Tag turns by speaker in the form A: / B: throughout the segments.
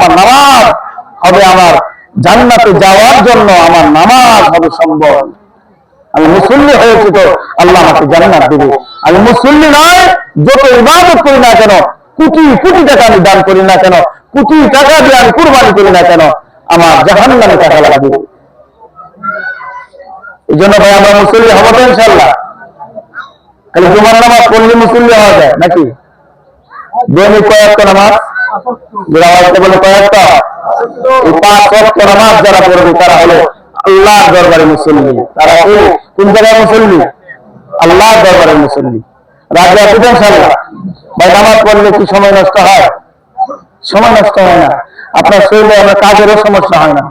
A: আমার নামাজ হবে আমার জান্নাতে যাওয়ার জন্য, আমার নামাজ হবে সম্বল। আমি মুসল্লি হয়েছি তো আল্লাহ আমাকে জান্নাত দেবে। আমি মুসল্লি নয়, যত ইবাদত করি না কেন, কোটি কোটি টাকা আমি দান করি না কেন, কোটি টাকা দিয়ে আমি কুরবানি করি না কেন, আমার জাহান্নামে টাকা লাগবে। এই জন্য ভাই আমরা মুসল্লি হবো তো ইনশাআল্লাহ। খালি জুমার নামাজ পড়লে মুসল্লি হওয়া যায় নাকি? দৈনিক কয়েকটা নামাজ, যারা হয়তো বলে কয়েকটা, এই 5 ওয়াক্ত নামাজ যারা পড়বে তারা হলো আল্লাহর দরবারে মুসল্লি। তারা কোন জায়গায় মুসল্লি? আল্লাহর দরবারে মুসল্লি। রাজি আছেন ইনশাআল্লাহ? ভাই নামাজ পড়লে কি সময় নষ্ট হয়? সময় নষ্ট হয় না। আপনার শরীরে আপনার কাজেরও সমস্যা হয় না।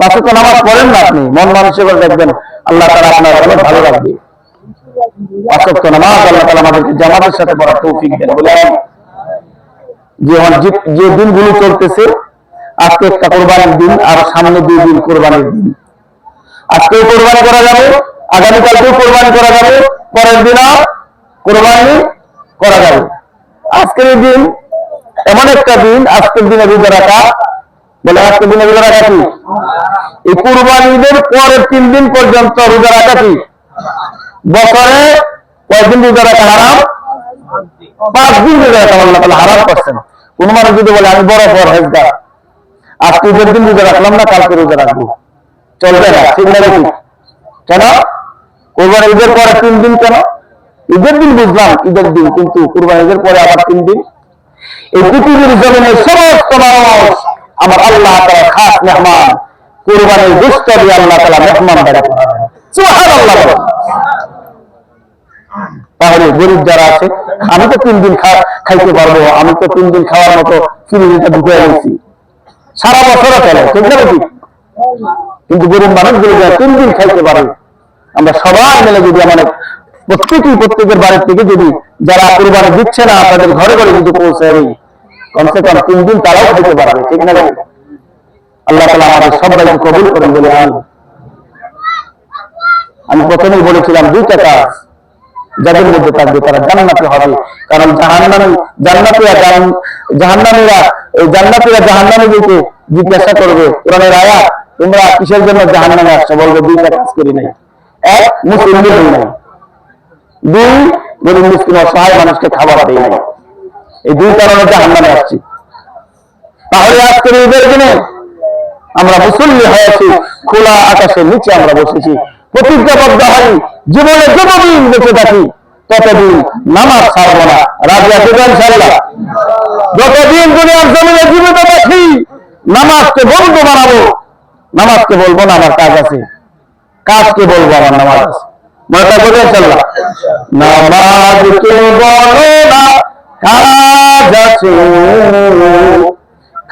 A: 5 ওয়াক্ত নামাজ পড়েন না, আপনি মন মানসিকতা দেখবেন আল্লাহ তাআলা আপনার অনেক ভালো রাখবে। 5 ওয়াক্ত নামাজ আল্লাহ তাআলা আমাদেরকে জামাতের সাথে পড়ার তৌফিক দেন। বলেন যে দিনগুলো চলতেছে, আজকে একটা কোরবানির দিন, আর সামনে 2 দিন কোরবানির দিন। আজকে কোরবানি করা যাবে, আগামীকালকেও কোরবানি করা যাবে, পরের দিনও কোরবানি করা যাবে। আজকের দিন এমন একটা দিন, আজকের দিনে রোজা রাখা, বলে আজকের দিনে রোজা রাখা কি? এই কোরবানিদের পরের 3 দিন পর্যন্ত রোজা রাখা কি? বছরে কয়দিন রোজা রাখা হারাম? 5 দিন রোজা রাখা আল্লাহ তাআলা হারাম করছেন। কোন মানুষ যদি বলে আমি বড় পরহেজগার, আজকে ঈদের দিন রোজা রাখলাম না, কালকে রোজা রাখবো, চলবে না। ঠিক না? কেন? কোরবানি ঈদের পরে 3 দিন কেন? ঈদের দিন বুঝলাম ঈদের দিন, কিন্তু কোরবানি ঈদের পরে আবার 3 দিন। এই পৃথিবীর জমিনের সমস্ত মানুষ আমার আল্লাহ তাআলা খাস মেহমান। কোরবানির গোশত দিয়ে আল্লাহ তাআলা মেহমানদারি করেন। সুবহানাল্লাহ। তাহলে গরিব যারা আছে, আমি তো 3 দিন খাইতে পারবো, আমি তো 3 দিন খাওয়ার মতো ফ্রিজে ঢুকে গেছি, সারা বছরও চলে, ঠিক না? কিন্তু গরিব মানুষগুলো যারা 3 দিন খাইতে পারে, আমরা সবাই মিলে যদি আমাদের প্রত্যেকের বাড়ির থেকে যদি যারা কোরবানি দিচ্ছে না তাদের ঘরে ঘরে যদি পৌঁছে কমসে কম 3 দিন তারাও খাইতে পারবে, ঠিক না? আল্লাহ তাআলা আমাদের সবাইকে কবুল করেন বলে আমি প্রথমেই বলেছিলাম 2টা কাজ যাদের মধ্যে থাকবে তারা জান্নাতে হবে। কারণ জান্নাতীরা জাহান্নামীদেরকে জিজ্ঞাসা করবে, কোরআনের আয়াত, তোমরা কিসের জন্য জাহান্নামে আসছো? বলবে 2টা কাজ করি নাই। 1, মুসলিম হই নাই। 2, গরিব মিসকিন অসহায় মানুষকে খাবার দেই নাই। এই 2 কারণে জাহান্নামে আসছি। তাহলে আজকের ঈদের দিনে আমরা মুসল্লি হয়েছি, খোলা আকাশের নিচে আমরা বসেছি, প্রতিজ্ঞাবদ্ধ হই জীবনে যতদিন বেঁচে থাকি ততদিন নামাজ ছাড়বো না। রাজি আছেন ইনশাআল্লাহ? যতদিন দুনিয়ার জমিনে জীবিত থাকি নামাজকে বন্ধু বানাবো। নামাজকে বলবো না আমার কাজ আছে, কাজকে বলবো আমার নামাজ আছে। মনে থাকবে ইনশাআল্লাহ? নামাজকে বলো না কাজ আছে,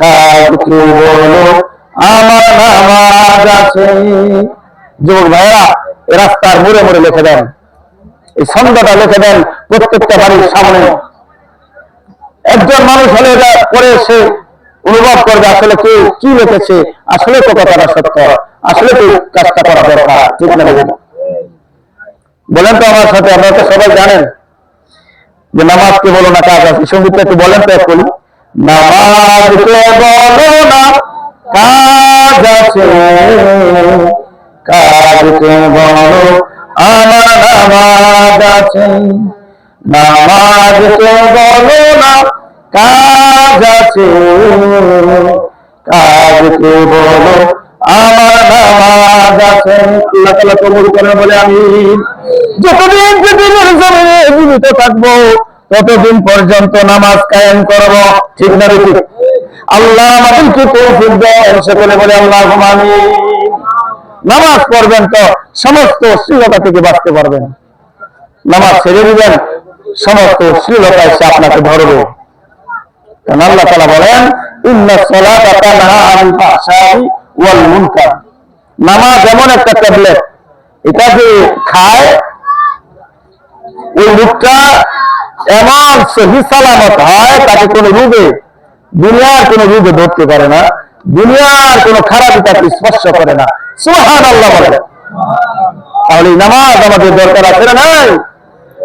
A: কাজকে বলো আমার নামাজ আছে। যুবক ভাইরা রাস্তার মোড়ে মোড়ে লিখে দেন, এই ছন্দটা লিখে দেন প্রত্যেকটা বাড়ির সামনে। একজন মানুষ হলে পরে সে অনুভব করবে আসলে কে কি লিখেছে, আসলে তো কথাটা সত্য, আসলে তো কাজটা করা দরকার, ঠিক না? বলেন তো আমার সাথে, আপনারা তো সবাই জানেন যে নামাজকে বলো না কাজ আছে। সঙ্গীতটা একটু বলেন তো, বলি নামাজকে বলো না কাজ আছে, কাজকে বলো আমার নামাজ আছে। নামাজকে বলো না কাজ আছে, কাজকে বলো আমার নামাজ আছে। আল্লাহ তাআলা কবুল করেন বলে আমিন। যতদিন পৃথিবীর জমিনে জীবিত থাকবো ততদিন পর্যন্ত নামাজ কায়েম করব, ঠিক না? আল্লাহ আমাদেরকে তৌফিক দেন, সকলে বলে আল্লাহুম্মা আমিন। নামাজ পড়বেন তো সমস্ত অশ্লীলতা থেকে বাঁচতে পারবেন। নামাজ ছেড়ে দিবেন, সমস্ত অশ্লীলতা এসে আপনাকে ধরবে। কারণ আল্লাহ তাআলা বলেন ইন্নাস সালাতা তানহা আনিল ফাহশাই ওয়াল মুনকার। নামাজ এমন একটা ট্যাবলেট, এটা যে খায় ওই লোকটা এমন সহি সালামত হয়, তাকে কোনো রোগে, দুনিয়ার কোনো রোগে ধরতে পারে না, দুনিয়ার কোনো খারাপি তাকে স্পর্শ করে না। সুবহানাল্লাহ বলে। তাহলে নামাজ আমাদের দরকার আছে না নাই?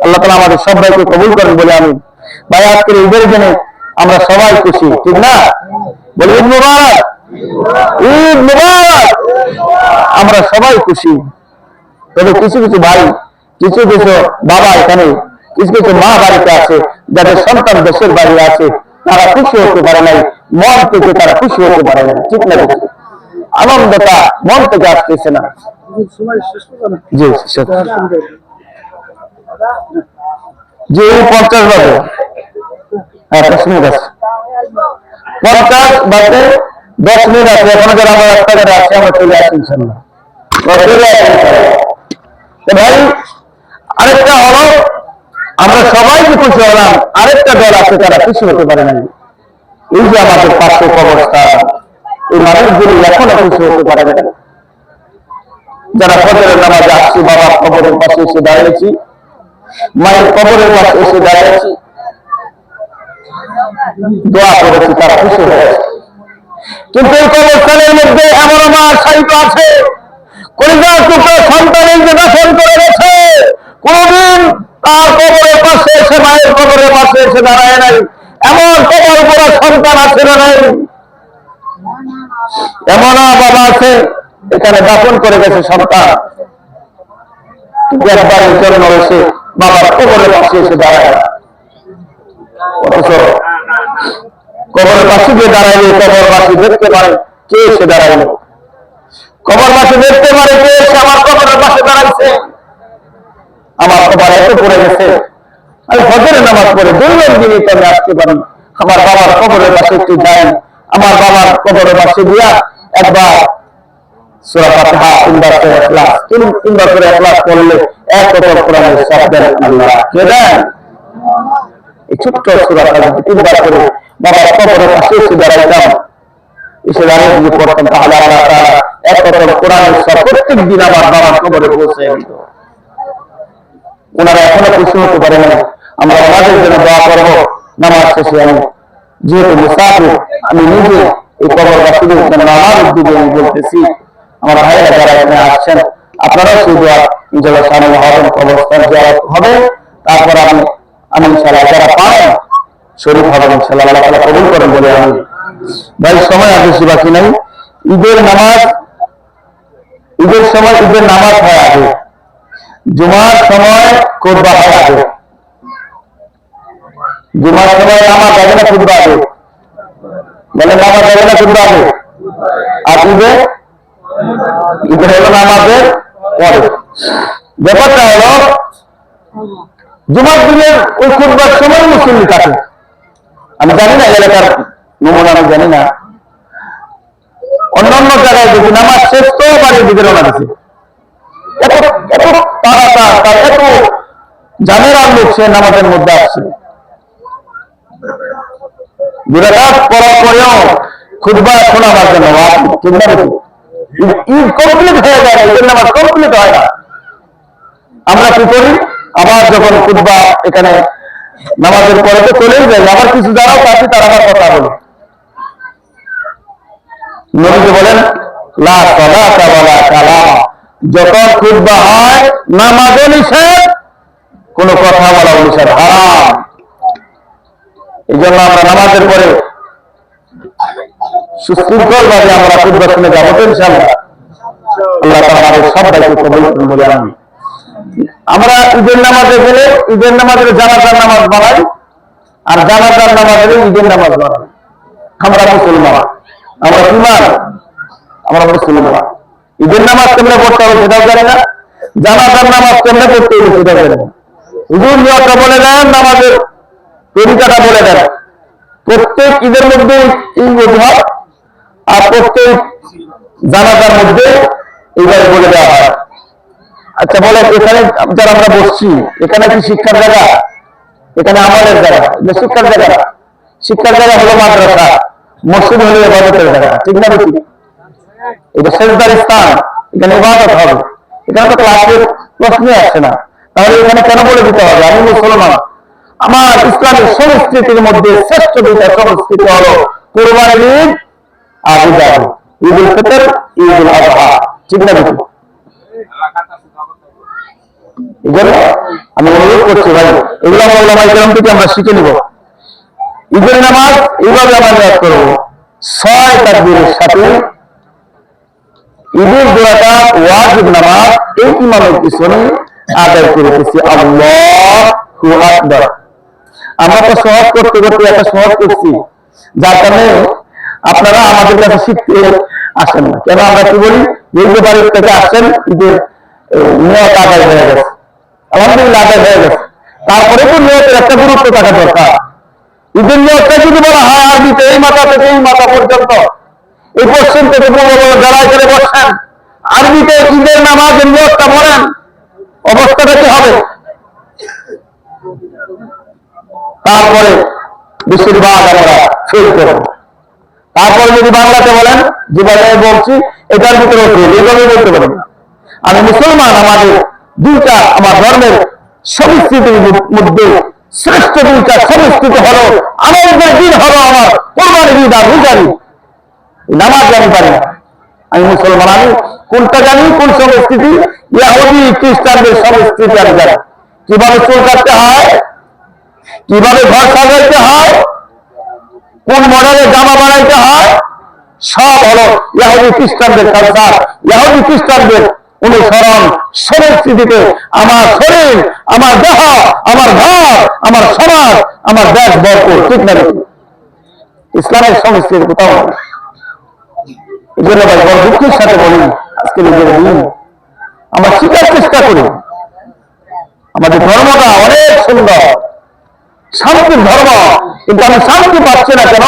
A: আল্লাহ তাআলা আমাদের সবাইকে কবুল করেন বলে আমিন। ভাই আজকের ঈদের দিনে আমরা সবাই খুশি, ঠিক না? বলি ঈদ মুবারক, ঈদ মুবারক। আমরা সবাই খুশি, তবে কিছু কিছু ভাই, কিছু কিছু বাবা এখানে, কিছু কিছু মা বাড়িতে আছে, যাদের সন্তান দেশের বাইরে আছে, তারা খুশি হতে পারে নাই, মন থেকে তারা খুশি হতে পারে না, ঠিক না? আনন্দটা মন থেকে আসতেছে না। জি জি 50 বাজে, হ্যাঁ 10 মিনিট আছে, 50 বাজে 10 মিনিট আছে। এখন যারা আমরা রাস্তাঘাটে আছি আমরা চলে আসি ইনশাল্লাহ। ভাই আরেকটা হলো, আমরা সবাই যে খুশি হলাম, আরেকটা দল আছে তারা খুশি হতে পারে না। এই যে আমাদের পার্শ্ব অবস্থা, এই মানুষগুলি এখনো খুশি হতে পারে না। যারা ফজরের নামাজে আসছি, বাবার কবরের পাশে এসে দাঁড়িয়েছি, মায়ের কবরের পাশে এসে দাঁড়িয়েছি, দোয়া করেছি, তারা খুশি হয়েছে। কিন্তু এই কবরস্থানের মধ্যে এমন আমার সাহিত্য আছে, কলিজার টুকরো সন্তানের যে দাফন করে গেছে, কোনদিন তার কবরের পাশে এসে, মায়ের কবরের পাশে এসে দাঁড়ায় নাই। এমন কবর পড়া সন্তান আছে না নাই? এমন বাবা আছে এখানে দাফন করে গেছে সন্তান, একবারের জন্য এসে বাবার কবরের পাশে এসে দাঁড়ায়। অথচ কবরের পাশে যে দাঁড়াইলে কবরবাসী দেখতে পারে কে এসে দাঁড়াইল, কবরবাসী দেখতে পারে কে এসে আমার কবরের পাশে দাঁড়াইছে। আমার কবর এত পড়ে গেছে, আমি ফজরের নামাজ পড়ে দৈনিক দিনই তো আমি আসতে পারি, আমার বাবার কবরের পাশে একটু যাই, আমার বাবার কবরের পাশে দিয়া একবার সূরা ফাতিহা তিনবার করে ইখলাস, তিনবার করে ইখলাস পড়লে এক কবর কোরআনের শব্দ আল্লাহ কে দেন। এই ছোট্ট সূরা ফাতিহা তিনবার করে বাবার কবরের পাশে এসে দাঁড়াইতাম, এসে দাঁড়িয়ে যদি পড়তাম, তাহলে আল্লাহ তাআলা এক কবর কোরআনের শব্দ প্রত্যেক দিন আমার বাবার কবরে পৌঁছে দিত। ওনারা এখনো খুশি হতে পারে না। আমরা ওনাদের জন্য দোয়া করবো নামাজ শেষে। আমি যেহেতু মুসাফির, আমি নিজে এই কবরবাসীদের জন্য আমার উদ্যোগে আমি বলতেছি, আমার ভাইয়েরা যারা এখানে আসছেন, আপনারাও সেই দোয়া ইনশাআল্লাহ শামিল হবেন, কবরস্থান জিয়ারত হবে, তারপর আমি ইনশাআল্লাহ যারা পারেন শরীফ হবেন ইনশাআল্লাহ, আল্লাহ তাআলা কবুল করেন বলে আমি। ভাই সময় আর বেশি বাকি নাই। ঈদের নামাজ, ঈদের সময় ঈদের নামাজ হয় আগে, জুমার সময় খুতবা হয় আগে। জুমার সময় নামাজ যাবে না খুতবা আগে, বলে নামাজ যাবে না খুতবা আগে, আর ঈদের হলো নামাজের পরে। ব্যাপারটা হলো জুমার দিনের ওই খুতবার সময় মুসল্লি থাকে, আমি জানি না এলাকার নমুনা, আমি জানি না, অন্যান্য জায়গায় দেখি নামাজ শেষ তো বাড়ির দিকে রওনা দিচ্ছে, এত তাড়াতাড়ি তার এত জানের আর লোক সে নামাজের মধ্যে আসছে, দুরাকাত পড়ার পরেও খুতবা শোনা আমার জন্য ঈদ কমপ্লিট হয়ে যায় না, ঈদের নামাজ কমপ্লিট হয় না। আমরা কি করি, আবার যখন খুতবা এখানে নামাজের পরে তো চলেই যাই, আবার কিছু যারাও আছে তারা আবার কথা বলে। নবীজি বলেন লা সালাতা ওয়ালা কালাম, যখন খুতবা হয় নামাজও নিষেধ, কোন কথা বলা নিষেধ, হারাম। এই জন্য আমরা নামাজের পরে সুশৃঙ্খল ভাবে আমরা খুতবা শুনে যাবো তো ইনশাআল্লাহ। আল্লাহ তাআলা আমাদের সবাইকে কবুল করুন বলে আমি। আমরা ঈদের নামাজে গেলে ঈদের নামাজের জানাজার নামাজ বানাই, আর জানাজার নামাজের ঈদের নামাজ বানাই। আমরা মুসলমান, আমরা ইমান, আমরা মুসলমান। ঈদের নামাজ কেমনে পড়তে হবে সেটাও জানি না, জানাজার নামাজ কেমনে পড়তে হবে সেটাও জানি না। হুজুর নিয়তটা বলে দেন, নামাজের তরিকাটা বলে দেন। প্রত্যেক ঈদের মধ্যে এই অজুহাত, আর প্রত্যেক জানাজার মধ্যে এইভাবে বলে দেওয়া হয়। আচ্ছা বলে, এখানে যারা আমরা বসছি, এখানে কি শিক্ষার জায়গা? এখানে আমাদের জায়গা, শিক্ষার জায়গা। শিক্ষার জায়গা হলো মাদ্রাসা, মসজিদ হলো ইবাদতের জায়গা, ঠিক না? ঠিক, এটা সেজদার স্থান, এখানে ইবাদত হবে। এখানে তো ক্লাসের প্রশ্নই আসছে না, তাহলে এখানে কেন বলে দিতে হবে আমি মুসলমান? আমার ইসলামের সংস্কৃতির মধ্যে শ্রেষ্ঠ দুইটা সংস্কৃতি হলো কোরবানির ঈদ আর ঈদ উল ফিতর, ঈদ উল আযহা, ঠিক না? ঠিক, এই জন্য আমি অনুরোধ করছি ভাই, এগুলো ওলামায়ে কেরাম থেকে আমরা শিখে নিব। ঈদের নামাজ এইভাবে আমরা নিয়াত করবো, 6 তাকবীরের সাথে ঈদের দোয়াটা ওয়াজিব নামাজ এই ইমামের পিছনে আদায় করতেছি আল্লাহু আকবার। আমরা তো সহজ করতে করতে একটা সহজ করছি, যার কারণে আপনারা আমাদের কাছে শিখতে আসেন না। কেন আমরা কি বলি, যে বাড়ির থেকে আসছেন ঈদের নিয়ত আদায় হয়ে গেছে, আলহামদুলিল্লাহ আদায় হয়ে গেছে, তারপরে তো নিয়তের একটা গুরুত্ব থাকা দরকার। ঈদের নিয়তটা যদি বলা হয় আরবিতে এই মাথা থেকে এই মাথা পর্যন্ত, এই পশ্চিম থেকে যারা এখানে বসছেন আরবিতে ঈদের নামাজের নিয়তটা বলেন, অবস্থাটা কি হবে? তারপরে বেশিরভাগ আমরা ফেল করব। তারপরে যদি বাংলাতে বলেন, যেভাবে বলছি এটার ভিতরে এইভাবে বলতে পারেন আমি মুসলমান, আমাদের দুইটা আমার ধর্মের সংস্কৃতির মধ্যে শ্রেষ্ঠ দুইটা সংস্কৃতি হলো আমাদের দিন হলো আমার কোরবানির ঈদ আর রোজার ঈদ। নামাজ আমি পারি না, আমি মুসলমান, আমি কোনটা জানি, কোন সংস্কৃতি, ইহুদি খ্রিস্টানদের সংস্কৃতি আমি জানি। কিভাবে চুল কাটতে হয়, কিভাবে ঘর সাজাইতে হয়, কোন মডেলের জামা বানাইতে হয়, সব হলো ইহুদি খ্রিস্টানদের কালচার, ইহুদি খ্রিস্টানদের অনুসরণ সংস্কৃতিতে আমার শরীর, আমার দেহ, আমার ঘর, আমার সমাজ, আমার দেশ ভরপুর, ঠিক না? ইসলামের সংস্কৃতি কোথাও নেই। এই জন্য ভাই বড় দুঃখের সাথে বলি, আজকে নিজের দিন আমরা শিখার চেষ্টা করি। আমাদের ধর্মটা অনেক সুন্দর, শান্তির ধর্ম, কিন্তু আমি শান্তি পাচ্ছি না কেন?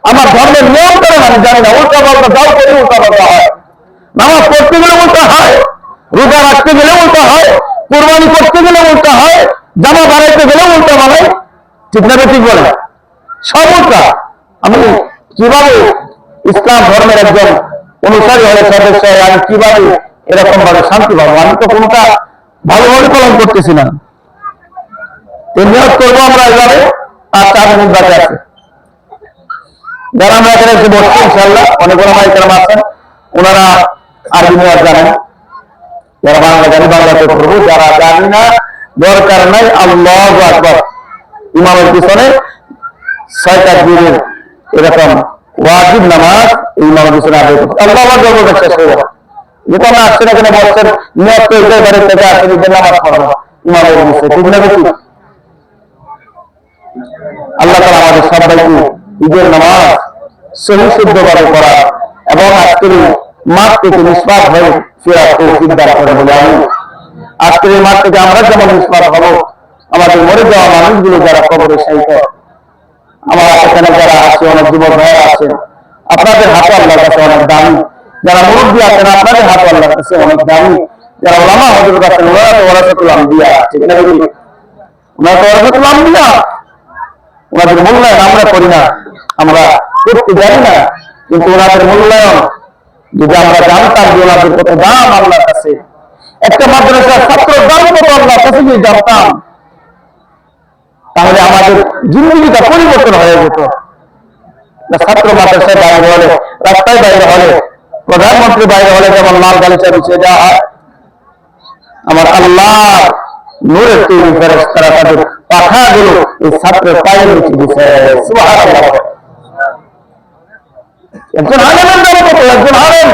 A: আমার ধর্মের নিয়ম করে আমি জানি না। উল্টা পাল্টা দাও করে উল্টা পাল্টা হয়, নামাজ পড়তে গেলে উল্টা হয়, রোজা রাখতে গেলে উল্টা হয়, কোরবানি করতে গেলে উল্টা হয়, জামা বানাইতে গেলে উল্টা বানাই, ঠিক না? ঠিক বলে সব উল্টা। আমি কিভাবে ইসলাম ধর্মের একজন অনুসারী হয়ে সদস্য হয়ে আমি কিভাবে এরকম ভাবে শান্তি পাবো? আমি তো কোনটা ভালোভাবে পালন করতেছি না। নিয়োগ করবো আমরা এভাবে, আর 4 মিনিট বাকি আছে। যারা আমরা এখানে এসে বসছি ইনশাআল্লাহ অনেক বড় মাইকেরাম আছেন, ওনারা আরবি নিয়োগ জানেন, যারা বাংলা জানি বাংলাতে করবো, যারা জানি না দরকার নাই আল্লাহু আকবার। ইমামের পিছনে 6 তাকবীরের এরকম ওয়াজিব নামাজ এই ইমামের পিছনে আদায় করতে আল্লাহু আকবার বলতে শেষ হয়ে যাবে। যেটা আমরা আসছেন এখানে বসছেন, নিয়োগ তো এটাই বাড়ির থেকে আসেন, ঈদের নামাজ পড়বো ইমামের পিছনে, ঠিক না? বেশি আল্লাহ তাআলা আমাদের সবাইকে ঈদের নামাজ সহি শুদ্ধভাবে পড়া এবং আজকের মাঠ থেকে নিষ্পাপ হয়ে ফেরার তৌফিক দান করেন বলে আমি আজকের এই মাঠ থেকে আমরা যেমন নিষ্পাপ হব, আমাদের মরে যাওয়া মানুষগুলো যারা কবরে শায়িত, আমার এখানে যারা আছে অনেক যুবক ভাইরা আছেন, আপনাদের হাতে আল্লাহর কাছে অনেক দামি, যারা মুরব্বী আছেন আপনাদের হাতে আল্লাহর কাছে অনেক দামি, যারা ওলামা হযরত আছেন ওনারা তো ওয়ারাসাতুল আম্বিয়া, ঠিক না? ওনারা তো ওয়ারাসাতুল আম্বিয়া, ওনাদের মূল্যায়ন আমরা করি না, আমরা করতে জানি না, কিন্তু ওনাদের মূল্যায়ন যদি আমরা জানতাম যে ওনাদের কত দাম আল্লাহর কাছে, একটা মাদ্রাসার ছাত্রের দাম কত আল্লাহর কাছে যদি জানতাম, তাহলে আমাদের জিন্দগিটা পরিবর্তন হয়ে যেত। ছাত্র মাদ্রাসায় বাইরে হলে, রাস্তায় বাইরে হলে, প্রধানমন্ত্রী বাইরে হলে যেমন লাল গালিচা বিছিয়ে দেওয়া হয়, আমার আল্লাহ নূরের তৈরি ফেরেশতারা তাদের পাখাগুলো এই ছাত্রের পায়ের নিচে বিছিয়ে দেয়। সুবহানাল্লাহ। একজন আলেমের দাম কত? একজন আলেম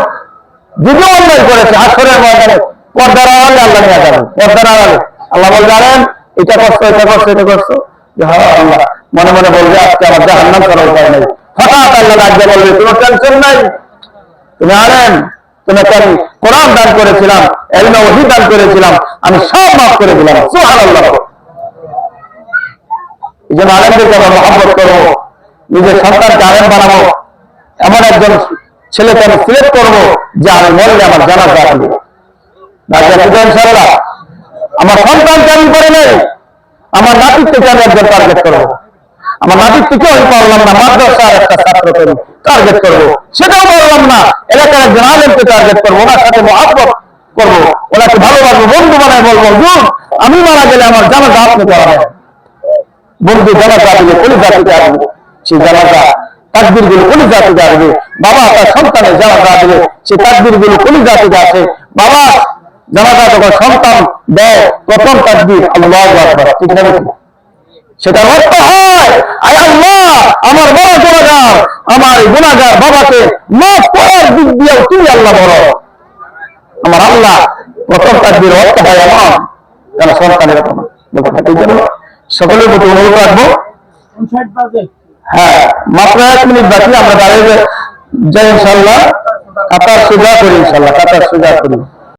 A: যদি অন্যায় করেছে হাসরের ময়দানে পর্দার আড়ালে আল্লাহ নিয়ে যাবেন, পর্দার আড়ালে আল্লাহ বলবে জানেন এটা করছো, এটা করছো, এটা করছো, আল্লাহ মনে মনে বলবে আজকে আমার জাহান্নাম করার উপায় নেই। হঠাৎ আল্লাহ রাজ্যে বলবে কোনো টেনশন নাই, তুমি আলেম, তোমাকে আমি কোরআন দান করেছিলাম, ইলম ওহী দান করেছিলাম, আমি সব মাফ করে দিলাম। সুবহানাল্লাহ। এই জন্য আলেমদেরকে আমরা মহব্বত করবো, নিজের সন্তানকে আলেম বানাবো, এমন একজন ছেলেকে আমি সিলেক্ট করবো যে আমি মরলে আমার জানাজা হবে। ইনশাআল্লাহ আমার সন্তানকে আমি করে নেই, আমার নাতিত্বকে আমি একজন টার্গেট করবো, আমার নাতিত্বকে আমি পারলাম না মাদ্রাসার একটা ছাত্রকে টার্গেট করবো, সেটাও পারলাম না এলাকার একজন আলেমকে টার্গেট করবো, ওনার সাথে মহব্বত করবো, ওনাকে ভালোবাসবো, বন্ধু বানায় বলবো হুজুর আমি মারা গেলে আমার জানাজা আপনি করাবেন। বন্ধু জানাজা দিলে কলিজা থেকে আসবে, সেই জানাজা তাকবীর গুলো কলিজা থেকে আসবে। বাবা তার সন্তানের জানাজা দিলে সেই তাকবীর গুলো কলিজা থেকে আসে। বাবা জানাজা যখন সন্তান দেয় প্রথম তাকবীর আল্লাহু আকবার, ঠিক না? সেটা অর্থ হয়, আয় আল্লাহ, আমার বড় গুনাহগার, আমার গুনাহগার বাবাকে মাফ করার দিক দিয়েও তুমি আল্লাহ বড়। আমার আল্লাহ প্রথম তাকবীর অর্থ হয় এমন যেন সন্তানের কথা। এই জন্য সকলের প্রতি অনুরোধ রাখবো, হ্যাঁ মাত্র 1 মিনিট বাকি, আমরা দাঁড়িয়ে যাই ইনশাল্লাহ, কাতার সুজা করি, ইনশাল্লাহ কাতার সুজা করি।